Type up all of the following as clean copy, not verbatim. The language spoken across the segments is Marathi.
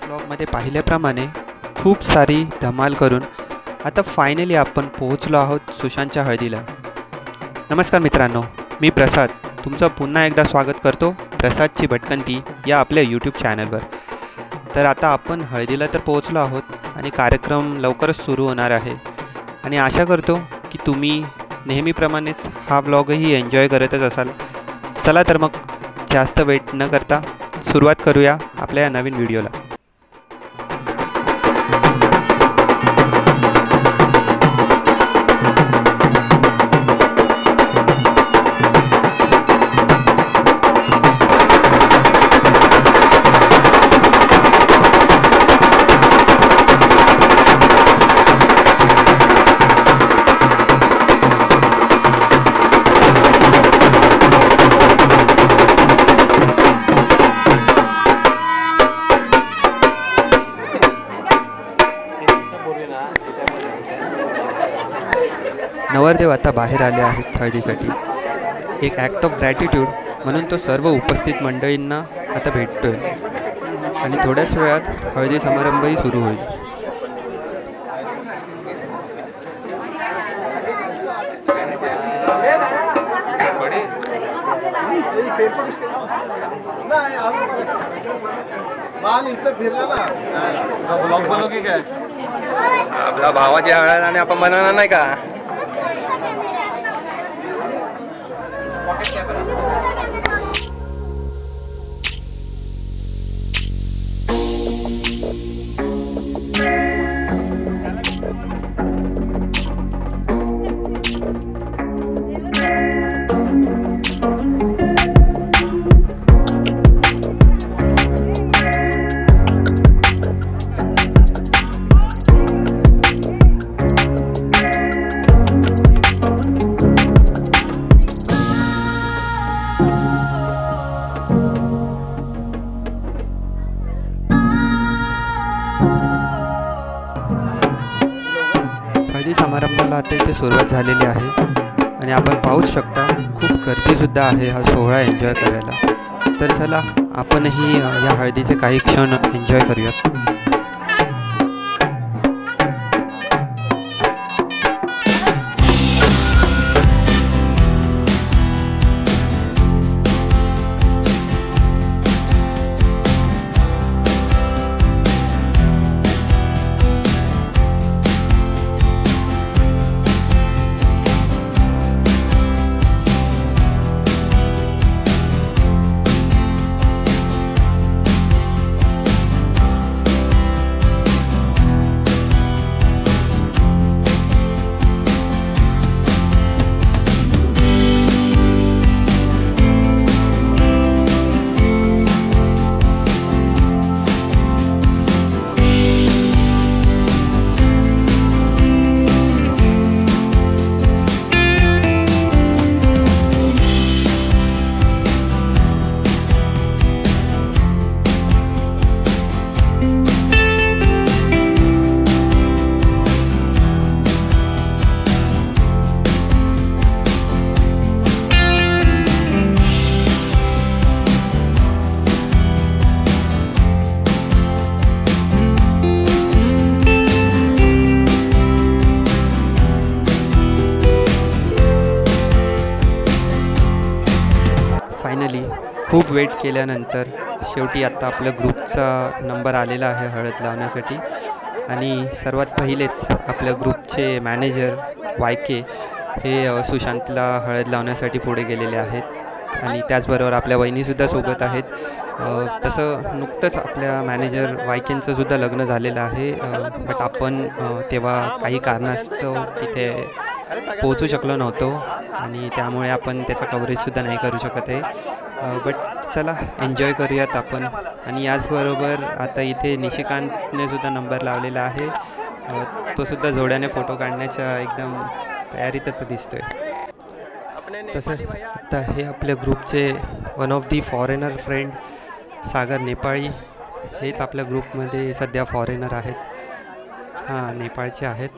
ब्लॉगमध्ये पाहिल्याप्रमाणे खूप सारी धमाल करून आता फायनली आपण पोहोचलो आहोत सुशांतच्या हळदीला. नमस्कार मित्रांनो, मी प्रसाद तुमचं पुन्हा एकदा स्वागत करतो प्रसादची भटकंती या आपल्या यूट्यूब चॅनलवर. तर आता आपण हळदीला तर पोहोचलो आहोत आणि कार्यक्रम लवकरच सुरू होणार आहे आणि आशा करतो की तुम्ही नेहमीप्रमाणेच हा ब्लॉगही एन्जॉय करतच असाल. चला तर मग जास्त वेट न करता सुरुवात करूया आपल्या या नवीन व्हिडिओला. नवरदेव आता बाहेर आले आहेत हळदीसाठी. एक ॲक्ट ऑफ ग्रॅटिट्यूड म्हणून तो सर्व उपस्थित मंडळींना आता भेटतोय आणि थोड्याच वेळात हळदी समारंभही सुरू होईल. आपला भावाची हळद आणि आपण बनवणार नाही का? हळदी समारंभाला आता इथे सुरुवात झालेली आहे आणि आपण पाहूच शकता खूप गर्दीसुद्धा आहे हा सोहळा एन्जॉय करायला. तर चला आपणही या हळदीचे काही क्षण एन्जॉय करूयात. फायनली खूप वेट केल्यानंतर शेवटी आत्ता आपल्या ग्रुपचा नंबर आलेला आहे हळद लावण्यासाठी आणि सर्वात पहिलेच आपल्या ग्रुपचे मॅनेजर YK हे सुशांतला हळद लावण्यासाठी पुढे गेलेले आहेत आणि त्याचबरोबर आपल्या वहिनीसुद्धा सोबत आहेत. तसं नुकतंच आपल्या मॅनेजर YKचं सुद्धा लग्न झालेलं आहे, बट आपण तेव्हा काही कारणास्तव तिथे पोहोचू शकलो नव्हतो आणि त्यामुळे आपण त्याचा कव्हरेजसुद्धा नाही करू शकत आहे. बट चला एन्जॉय करूयात आपण. आणि याचबरोबर आता इथे निशिकांतने सुद्धा नंबर लावलेला आहे, तो सुद्धा जोड्याने फोटो काढण्याच्या एकदम तयारीतच दिसतोय. तसं आता हे आपल्या ग्रुपचे one of the foreigner friend Sagar Nepali हेच आपल्या ग्रुपमध्ये सध्या फॉरेनर आहेत. हां, नेपाळचे आहेत.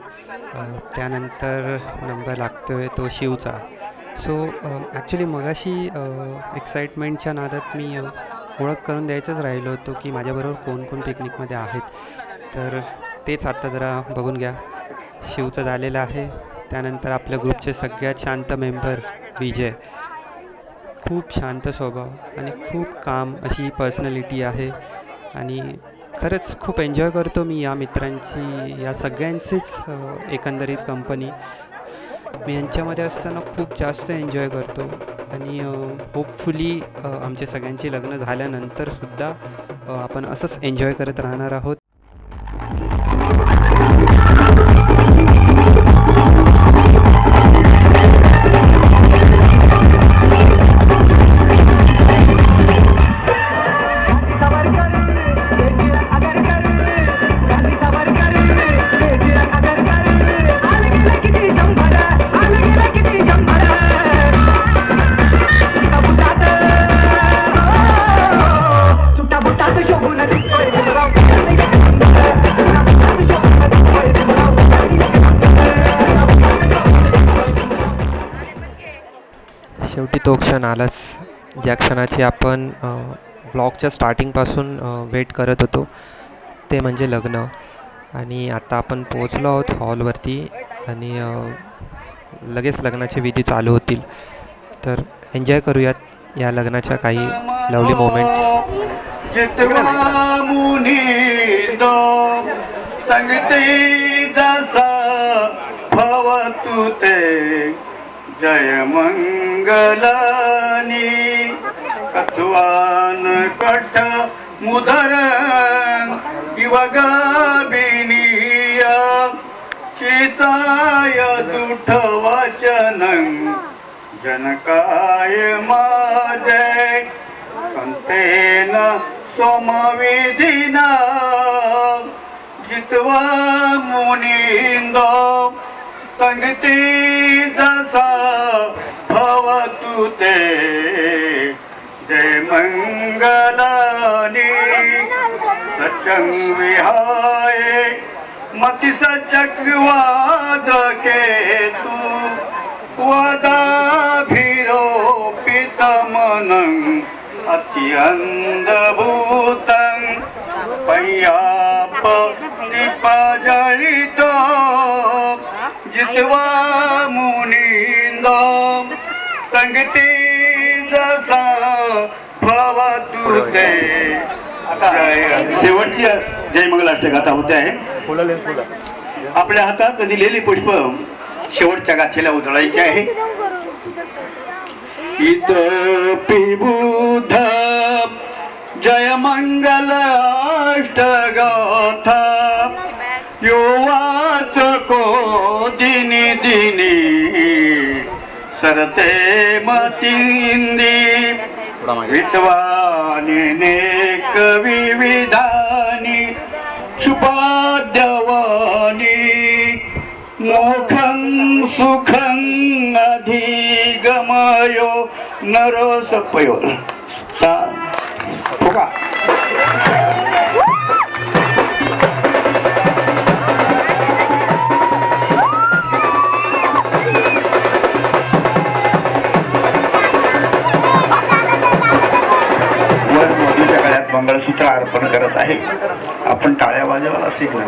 त्यानंतर नंबर लागतो आहे तो शिवचा. सो ॲक्च्युली मगाशी एक्साइटमेंटच्या नादात मी ओळख करून द्यायचंच राहिलो होतो की माझ्याबरोबर कोण कोण पिकनिकमध्ये आहेत. तर तेच आता जरा बघून घ्या. शिवचं झालेलं आहे. त्यानंतर आपल्या ग्रुपचे सगळ्यात शांत मेंबर विजय. खूप शांत स्वभाव आणि खूप काम अशी पर्सनॅलिटी आहे आणि खरंच खूप एन्जॉय करतो मी या मित्रांची, या सगळ्यांचीच एकंदरीत कंपनी. मी यांच्यामध्ये असताना खूप जास्त एन्जॉय करतो आणि होपफुली आमचे सगळ्यांची लग्न झाल्यानंतरसुद्धा आपण असंच एन्जॉय करत राहणार आहोत. शेवटी तो क्षण आलाच, ज्या क्षणाची आपण ब्लॉगच्या स्टार्टिंगपासून वेट करत होतो, ते म्हणजे लग्न. आणि आता आपण पोचलो आहोत हॉलवरती आणि लगेच लग्नाचे विधी चालू होतील. तर एन्जॉय करूयात या लग्नाच्या काही लवली मोमेंट्स. जय मंगलानी कथवान कठ मुदर इवगाबिनिया चिचाय दुठ वचन जनकाय माझे संतेन सोमविधिना जितवा मुनिंद संगती जसा भवतु ते जय मंगलानी सचंग विहाय मति सचकवाद के तू वदाभिरोपित मनं अत्यंत भूतं पय्याप टिपजलितो जितवा मुनिंद संगती जसा भवतु ते. शेवटची जय मंगलाष्टक आता होते आहे. आपल्या हातात दिलेली पुष्प शेवटच्या गाथेला उधळायची आहे. इत पिबुध जय मंगल अष्टगाथा यो वाचको दिनी दिनी सरते मतिंदी विद्वानी नेक विविधानी शुभाद्यवानी मोखं सुखं अधिगमयो नरसपयो सा होगा. मंगळसूत्र अर्पण करत आहे. आपण टाळ्या वाजवायला शिकलो.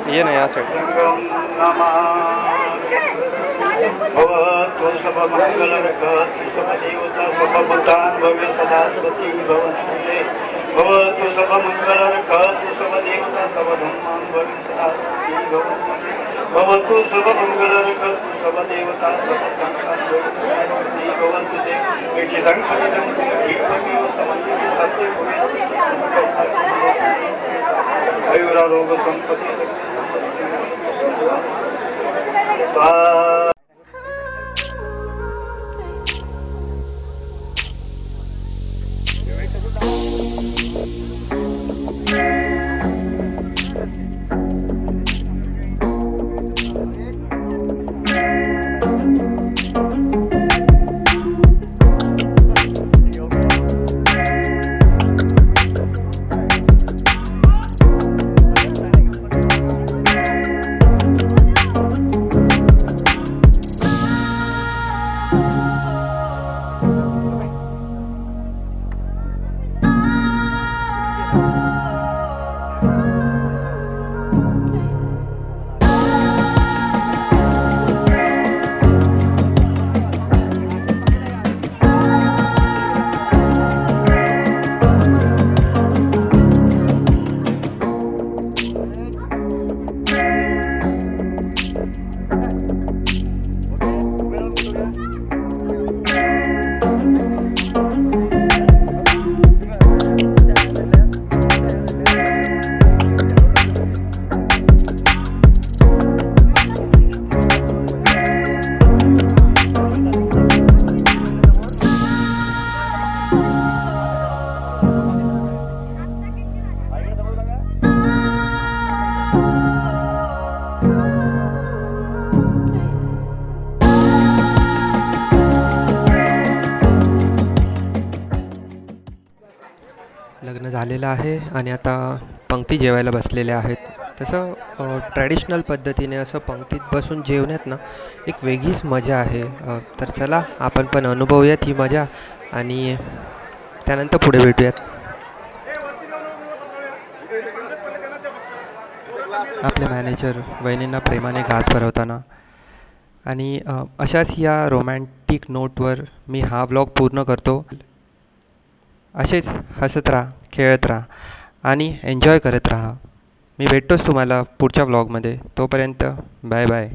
ये ना यहाँ से भवतु सब मंगलकर्ता सब देवता सब भूतान भव्य सदास्वती भवन्तु. भवतु सब मंगलकर्ता सब देवता सब धर्मान भव्य सदास्वती भवन्तु. भवतु सब मंगलकर्ता सब देवता सब संसार भव्य भवन्तु. विचितं खलितं कीर्तनीय समन्वित सत्य आयुरारोग्य संपत्ति स्वाहा. लग्न झालेलं आहे आणि आता पंक्ती जेवायला बसलेले आहेत. तसं ट्रॅडिशनल पद्धतीने असं पंक्तीत बसून जेवण्यात ना एक वेगळीच मजा आहे. तर चला आपण पण अनुभवूयात ही मजा आणि त्यानंतर पुढे भेटूयात. आपले मॅनेजर वहिनींना प्रेमाने घास भरवताना आणि अशाच या रोमॅन्टिक नोटवर मी हा व्लॉग पूर्ण करतो. असेच हसत राहा, खेळत राहा आणि एन्जॉय करत राहा. मी भेटतोच तुम्हाला पुढच्या व्लॉगमध्ये. तोपर्यंत बाय बाय.